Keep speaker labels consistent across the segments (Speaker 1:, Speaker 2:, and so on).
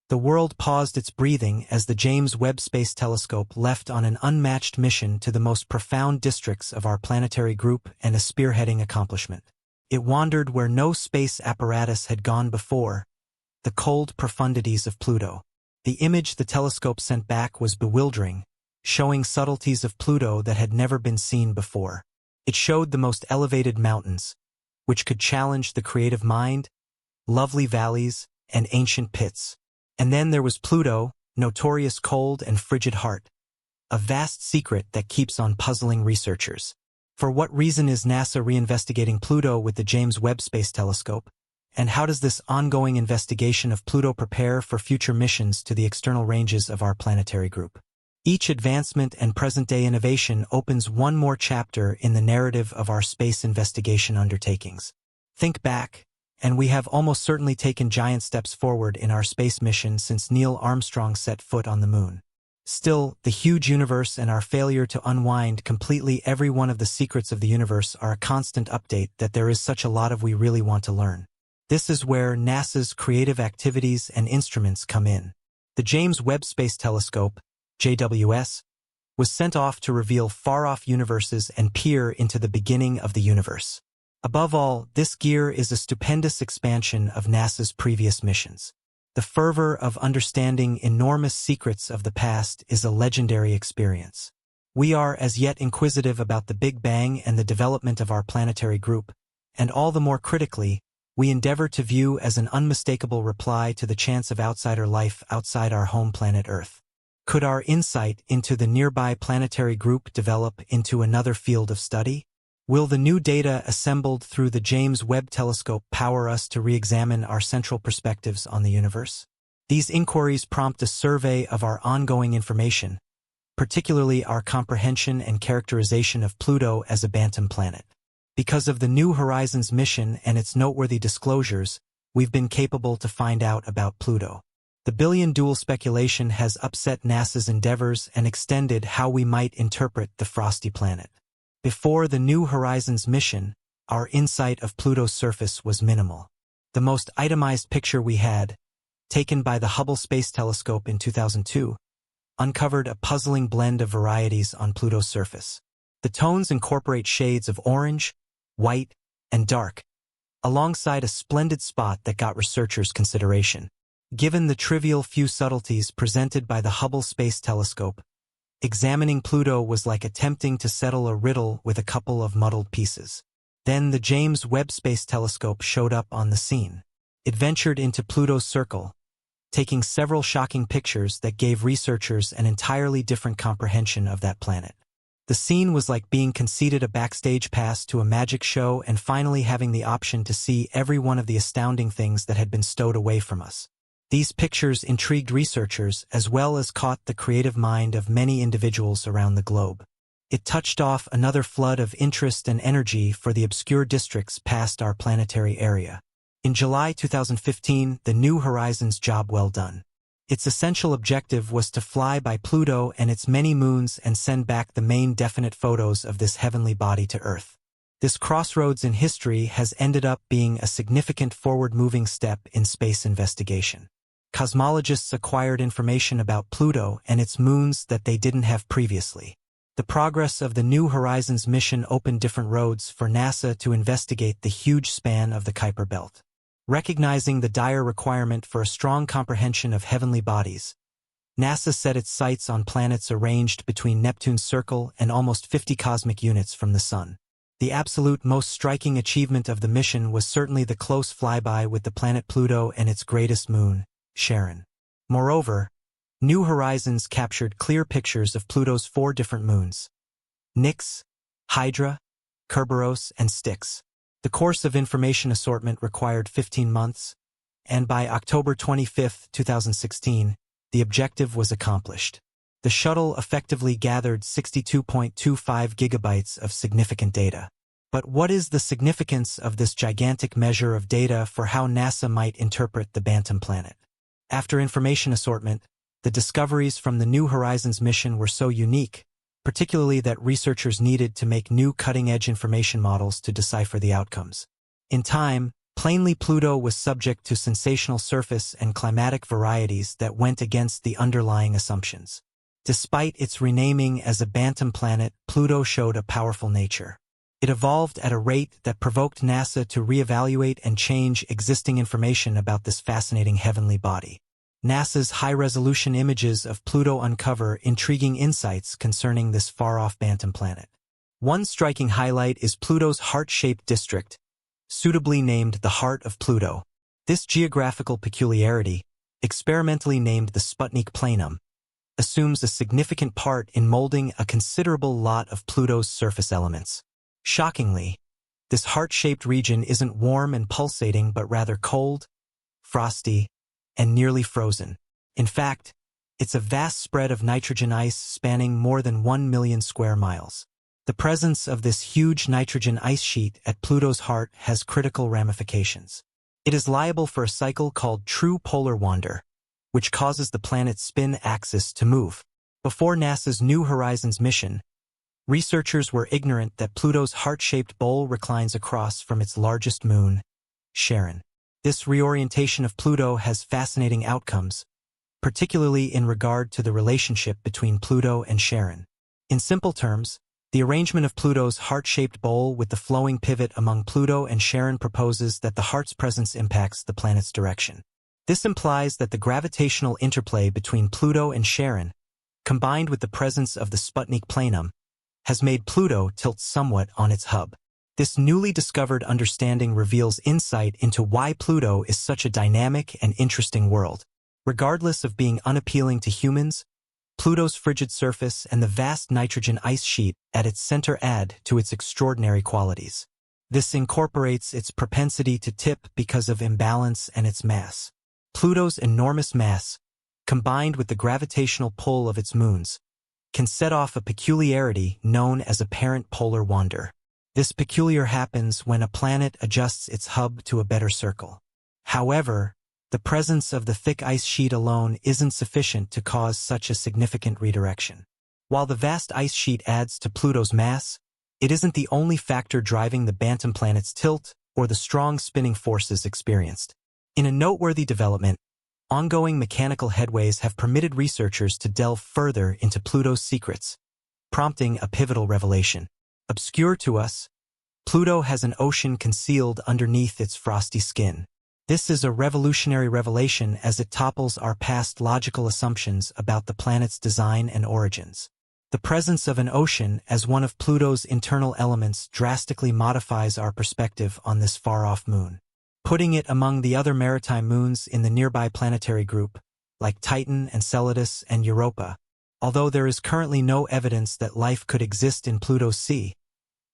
Speaker 1: The world paused its breathing as the James Webb Space Telescope left on an unmatched mission to the most profound districts of our planetary group and a spearheading accomplishment. It wandered where no space apparatus had gone before, the cold profundities of Pluto. The image the telescope sent back was bewildering, showing subtleties of Pluto that had never been seen before. It showed the most elevated mountains, which could challenge the creative mind, lovely valleys, and ancient pits. And then there was Pluto, notorious cold and frigid heart, a vast secret that keeps on puzzling researchers. For what reason is NASA reinvestigating Pluto with the James Webb Space Telescope? And how does this ongoing investigation of Pluto prepare for future missions to the external ranges of our planetary group? Each advancement and present-day innovation opens one more chapter in the narrative of our space investigation undertakings. Think back, and we have almost certainly taken giant steps forward in our space mission since Neil Armstrong set foot on the moon. Still, the huge universe and our failure to unwind completely every one of the secrets of the universe are a constant update that there is such a lot of we really want to learn. This is where NASA's creative activities and instruments come in. The James Webb Space Telescope, JWS, was sent off to reveal far-off universes and peer into the beginning of the universe. Above all, this gear is a stupendous expansion of NASA's previous missions. The fervor of understanding enormous secrets of the past is a legendary experience. We are as yet inquisitive about the Big Bang and the development of our planetary group, and all the more critically, we endeavor to view as an unmistakable reply to the chance of outsider life outside our home planet Earth. Could our insight into the nearby planetary group develop into another field of study? Will the new data assembled through the James Webb Telescope power us to re-examine our central perspectives on the universe? These inquiries prompt a survey of our ongoing information, particularly our comprehension and characterization of Pluto as a bantam planet. Because of the New Horizons mission and its noteworthy disclosures, we've been capable to find out about Pluto. The billion-dual speculation has upset NASA's endeavors and extended how we might interpret the frosty planet. Before the New Horizons mission, our insight of Pluto's surface was minimal. The most itemized picture we had, taken by the Hubble Space Telescope in 2002, uncovered a puzzling blend of varieties on Pluto's surface. The tones incorporate shades of orange, white, and dark, alongside a splendid spot that got researchers' consideration. Given the trivial few subtleties presented by the Hubble Space Telescope, examining Pluto was like attempting to settle a riddle with a couple of muddled pieces. Then the James Webb Space Telescope showed up on the scene. It ventured into Pluto's circle, taking several shocking pictures that gave researchers an entirely different comprehension of that planet. The scene was like being conceded a backstage pass to a magic show and finally having the option to see every one of the astounding things that had been stowed away from us. These pictures intrigued researchers as well as caught the creative mind of many individuals around the globe. It touched off another flood of interest and energy for the obscure districts past our planetary area. In July 2015, the New Horizons job well done. Its essential objective was to fly by Pluto and its many moons and send back the main definite photos of this heavenly body to Earth. This crossroads in history has ended up being a significant forward-moving step in space investigation. Cosmologists acquired information about Pluto and its moons that they didn't have previously. The progress of the New Horizons mission opened different roads for NASA to investigate the huge span of the Kuiper Belt. Recognizing the dire requirement for a strong comprehension of heavenly bodies, NASA set its sights on planets arranged between Neptune's circle and almost 50 cosmic units from the Sun. The absolute most striking achievement of the mission was certainly the close flyby with the planet Pluto and its greatest moon, Charon. Moreover, New Horizons captured clear pictures of Pluto's 4 different moons: Nix, Hydra, Kerberos, and Styx. The course of information assortment required 15 months, and by October 25, 2016, the objective was accomplished. The shuttle effectively gathered 62.25 gigabytes of significant data. But what is the significance of this gigantic measure of data for how NASA might interpret the Bantam planet? After information assortment, the discoveries from the New Horizons mission were so unique, particularly that researchers needed to make new cutting-edge information models to decipher the outcomes. In time, Plainly, Pluto was subject to sensational surface and climatic varieties that went against the underlying assumptions. Despite its renaming as a bantam planet, Pluto showed a powerful nature. It evolved at a rate that provoked NASA to reevaluate and change existing information about this fascinating heavenly body. NASA's high-resolution images of Pluto uncover intriguing insights concerning this far-off bantam planet. One striking highlight is Pluto's heart-shaped district, suitably named the Heart of Pluto. This geographical peculiarity, experimentally named the Sputnik planum, assumes a significant part in molding a considerable lot of Pluto's surface elements. Shockingly, this heart-shaped region isn't warm and pulsating but rather cold, frosty, and nearly frozen. In fact, it's a vast spread of nitrogen ice spanning more than 1 million square miles. The presence of this huge nitrogen ice sheet at Pluto's heart has critical ramifications. It is liable for a cycle called true polar wander, which causes the planet's spin axis to move. Before NASA's New Horizons mission, researchers were ignorant that Pluto's heart-shaped bowl reclines across from its largest moon, Charon. This reorientation of Pluto has fascinating outcomes, particularly in regard to the relationship between Pluto and Charon. In simple terms, the arrangement of Pluto's heart-shaped bowl with the flowing pivot among Pluto and Charon proposes that the heart's presence impacts the planet's direction. This implies that the gravitational interplay between Pluto and Charon, combined with the presence of the Sputnik planum, has made Pluto tilt somewhat on its hub. This newly discovered understanding reveals insight into why Pluto is such a dynamic and interesting world. Regardless of being unappealing to humans, Pluto's frigid surface and the vast nitrogen ice sheet at its center add to its extraordinary qualities. This incorporates its propensity to tip because of imbalance and its mass. Pluto's enormous mass, combined with the gravitational pull of its moons, can set off a peculiarity known as apparent polar wander. This peculiar happens when a planet adjusts its hub to a better circle. However, the presence of the thick ice sheet alone isn't sufficient to cause such a significant redirection. While the vast ice sheet adds to Pluto's mass, it isn't the only factor driving the bantam planet's tilt or the strong spinning forces experienced. In a noteworthy development, ongoing mechanical headways have permitted researchers to delve further into Pluto's secrets, prompting a pivotal revelation. Obscure to us, Pluto has an ocean concealed underneath its frosty skin. This is a revolutionary revelation as it topples our past logical assumptions about the planet's design and origins. The presence of an ocean as one of Pluto's internal elements drastically modifies our perspective on this far-off moon. Putting it among the other maritime moons in the nearby planetary group, like Titan, Enceladus, and Europa, although there is currently no evidence that life could exist in Pluto's sea,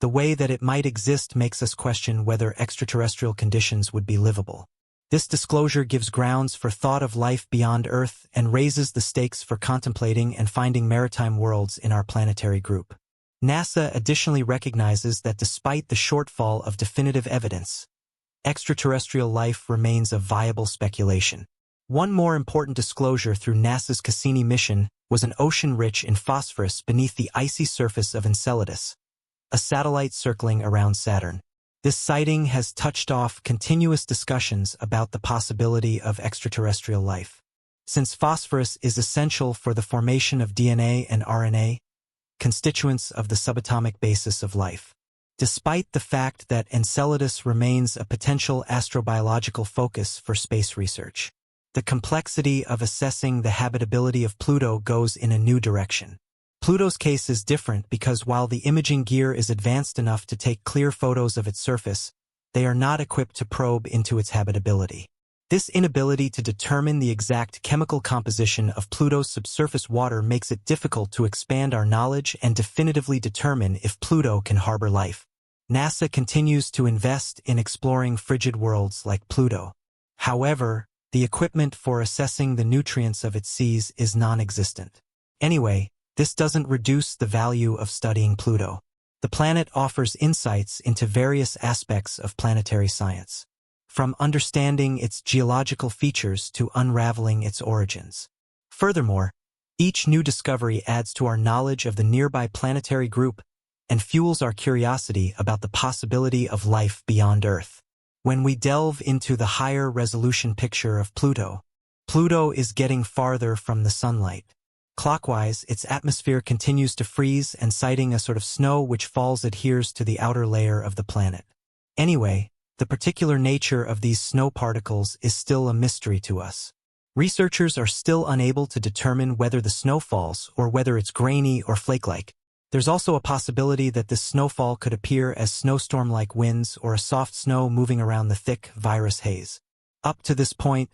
Speaker 1: the way that it might exist makes us question whether extraterrestrial conditions would be livable. This disclosure gives grounds for thought of life beyond Earth and raises the stakes for contemplating and finding maritime worlds in our planetary group. NASA additionally recognizes that despite the shortfall of definitive evidence, extraterrestrial life remains a viable speculation. One more important disclosure through NASA's Cassini mission was an ocean rich in phosphorus beneath the icy surface of Enceladus, a satellite circling around Saturn. This sighting has touched off continuous discussions about the possibility of extraterrestrial life. Since phosphorus is essential for the formation of DNA and RNA, constituents of the subatomic basis of life. Despite the fact that Enceladus remains a potential astrobiological focus for space research, the complexity of assessing the habitability of Pluto goes in a new direction. Pluto's case is different because while the imaging gear is advanced enough to take clear photos of its surface, they are not equipped to probe into its habitability. This inability to determine the exact chemical composition of Pluto's subsurface water makes it difficult to expand our knowledge and definitively determine if Pluto can harbor life. NASA continues to invest in exploring frigid worlds like Pluto. However, the equipment for assessing the nutrients of its seas is non-existent. Anyway, this doesn't reduce the value of studying Pluto. The planet offers insights into various aspects of planetary science, from understanding its geological features to unraveling its origins. Furthermore, each new discovery adds to our knowledge of the nearby planetary group and fuels our curiosity about the possibility of life beyond Earth. When we delve into the higher resolution picture of Pluto, Pluto is getting farther from the sunlight. Clockwise, its atmosphere continues to freeze and citing a sort of snow which falls adheres to the outer layer of the planet. Anyway, the particular nature of these snow particles is still a mystery to us. Researchers are still unable to determine whether the snow falls or whether it's grainy or flake-like. There's also a possibility that this snowfall could appear as snowstorm-like winds or a soft snow moving around the thick virus haze. Up to this point,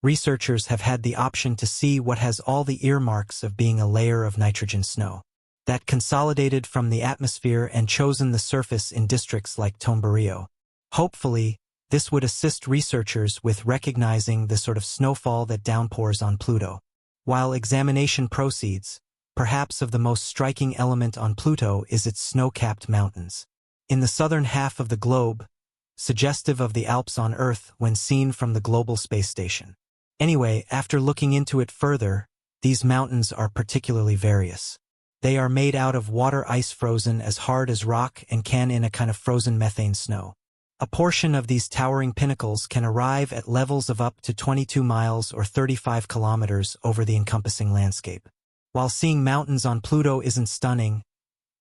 Speaker 1: researchers have had the option to see what has all the earmarks of being a layer of nitrogen snow that consolidated from the atmosphere and chosen the surface in districts like Tombario. Hopefully, this would assist researchers with recognizing the sort of snowfall that downpours on Pluto. While examination proceeds, perhaps of the most striking element on Pluto is its snow-capped mountains. In the southern half of the globe, suggestive of the Alps on Earth when seen from the global space station. Anyway, after looking into it further, these mountains are particularly various. They are made out of water ice frozen as hard as rock and can in a kind of frozen methane snow. A portion of these towering pinnacles can arrive at levels of up to 22 miles or 35 kilometers over the encompassing landscape. While seeing mountains on Pluto isn't stunning,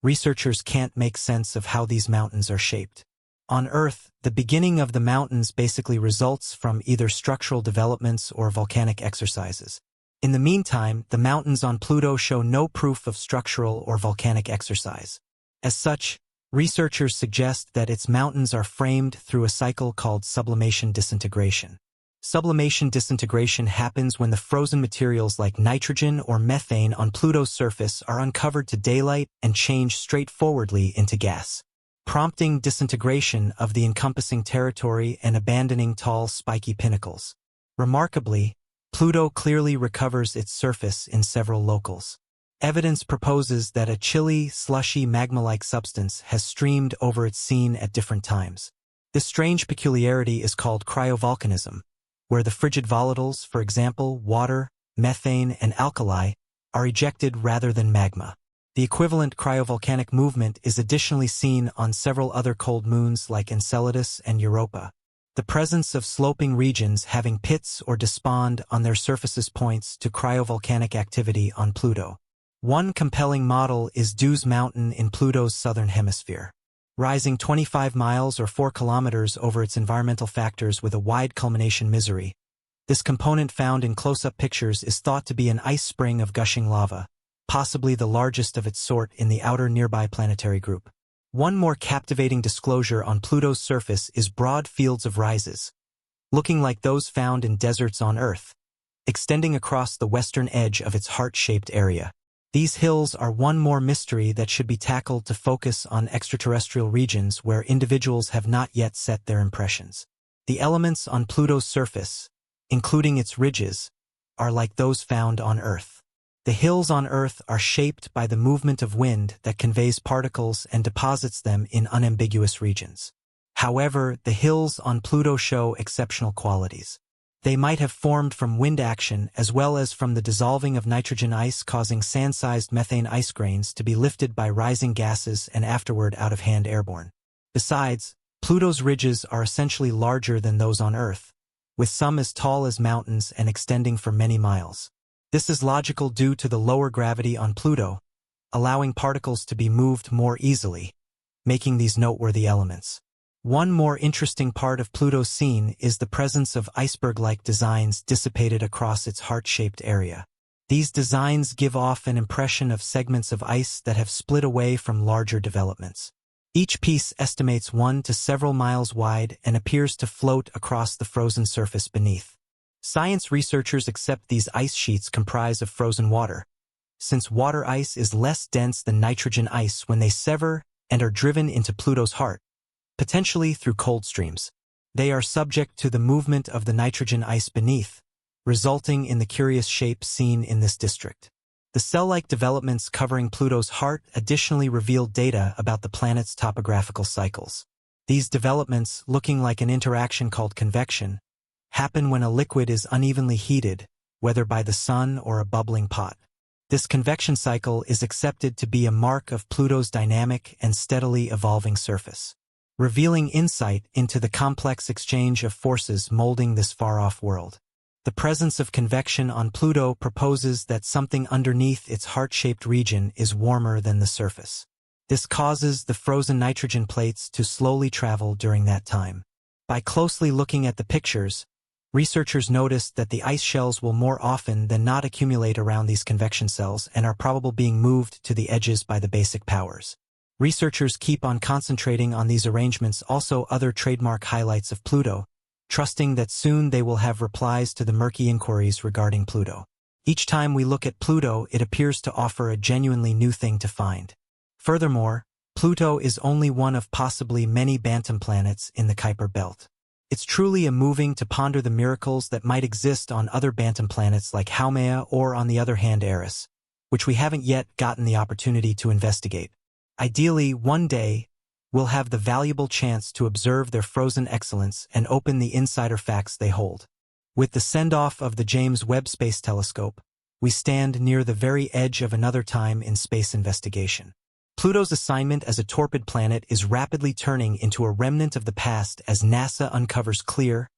Speaker 1: researchers can't make sense of how these mountains are shaped. On Earth, the beginning of the mountains basically results from either structural developments or volcanic exercises. In the meantime, the mountains on Pluto show no proof of structural or volcanic exercise. As such, researchers suggest that its mountains are framed through a cycle called sublimation disintegration. Sublimation disintegration happens when the frozen materials like nitrogen or methane on Pluto's surface are uncovered to daylight and change straightforwardly into gas, prompting disintegration of the encompassing territory and abandoning tall, spiky pinnacles. Remarkably, Pluto clearly recovers its surface in several locales. Evidence proposes that a chilly, slushy magma-like substance has streamed over its scene at different times. This strange peculiarity is called cryovolcanism, where the frigid volatiles, for example, water, methane, and alkali, are ejected rather than magma. The equivalent cryovolcanic movement is additionally seen on several other cold moons like Enceladus and Europa. The presence of sloping regions having pits or despond on their surfaces points to cryovolcanic activity on Pluto. One compelling model is Dews Mountain in Pluto's southern hemisphere. Rising 25 miles or 4 kilometers over its environmental factors with a wide culmination misery, this component found in close-up pictures is thought to be an ice spring of gushing lava, possibly the largest of its sort in the outer nearby planetary group. One more captivating disclosure on Pluto's surface is broad fields of rises, looking like those found in deserts on Earth, extending across the western edge of its heart-shaped area. These hills are one more mystery that should be tackled to focus on extraterrestrial regions where individuals have not yet set their impressions. The elements on Pluto's surface, including its ridges, are like those found on Earth. The hills on Earth are shaped by the movement of wind that conveys particles and deposits them in unambiguous regions. However, the hills on Pluto show exceptional qualities. They might have formed from wind action as well as from the dissolving of nitrogen ice causing sand-sized methane ice grains to be lifted by rising gases and afterward out of hand airborne. Besides, Pluto's ridges are essentially larger than those on Earth, with some as tall as mountains and extending for many miles. This is logical due to the lower gravity on Pluto, allowing particles to be moved more easily, making these noteworthy elements. One more interesting part of Pluto's scene is the presence of iceberg-like designs dissipated across its heart-shaped area. These designs give off an impression of segments of ice that have split away from larger developments. Each piece estimates 1 to several miles wide and appears to float across the frozen surface beneath. Science researchers accept these ice sheets comprise of frozen water, since water ice is less dense than nitrogen ice when they sever and are driven into Pluto's heart, potentially through cold streams. They are subject to the movement of the nitrogen ice beneath, resulting in the curious shape seen in this district. The cell-like developments covering Pluto's heart additionally reveal data about the planet's topographical cycles. These developments, looking like an interaction called convection, happen when a liquid is unevenly heated, whether by the sun or a bubbling pot. This convection cycle is accepted to be a mark of Pluto's dynamic and steadily evolving surface. revealing insight into the complex exchange of forces molding this far-off world. The presence of convection on Pluto proposes that something underneath its heart-shaped region is warmer than the surface. This causes the frozen nitrogen plates to slowly travel during that time. By closely looking at the pictures, researchers noticed that the ice shells will more often than not accumulate around these convection cells and are probably being moved to the edges by the basic powers. Researchers keep on concentrating on these arrangements, also other trademark highlights of Pluto, trusting that soon they will have replies to the murky inquiries regarding Pluto. Each time we look at Pluto, it appears to offer a genuinely new thing to find. Furthermore, Pluto is only one of possibly many Bantam planets in the Kuiper belt. It's truly a moving to ponder the miracles that might exist on other Bantam planets like Haumea or, on the other hand, Eris, which we haven't yet gotten the opportunity to investigate. Ideally, one day, we'll have the valuable chance to observe their frozen excellence and open the insider facts they hold. With the send-off of the James Webb Space Telescope, we stand near the very edge of another time in space investigation. Pluto's assignment as a torpid planet is rapidly turning into a remnant of the past as NASA uncovers clear,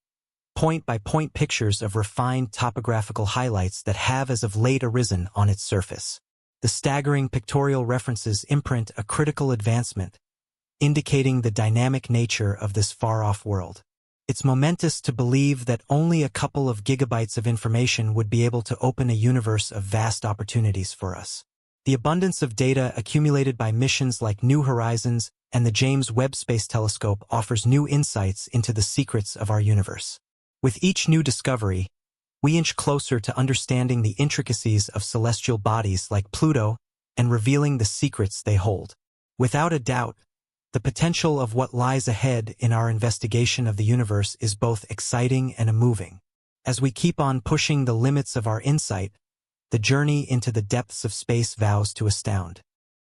Speaker 1: point-by-point pictures of refined topographical highlights that have as of late arisen on its surface. The staggering pictorial references imprint a critical advancement, indicating the dynamic nature of this far-off world. It's momentous to believe that only a couple of gigabytes of information would be able to open a universe of vast opportunities for us. The abundance of data accumulated by missions like New Horizons and the James Webb Space Telescope offers new insights into the secrets of our universe. With each new discovery, we inch closer to understanding the intricacies of celestial bodies like Pluto and revealing the secrets they hold. Without a doubt, the potential of what lies ahead in our investigation of the universe is both exciting and moving. As we keep on pushing the limits of our insight, the journey into the depths of space vows to astound.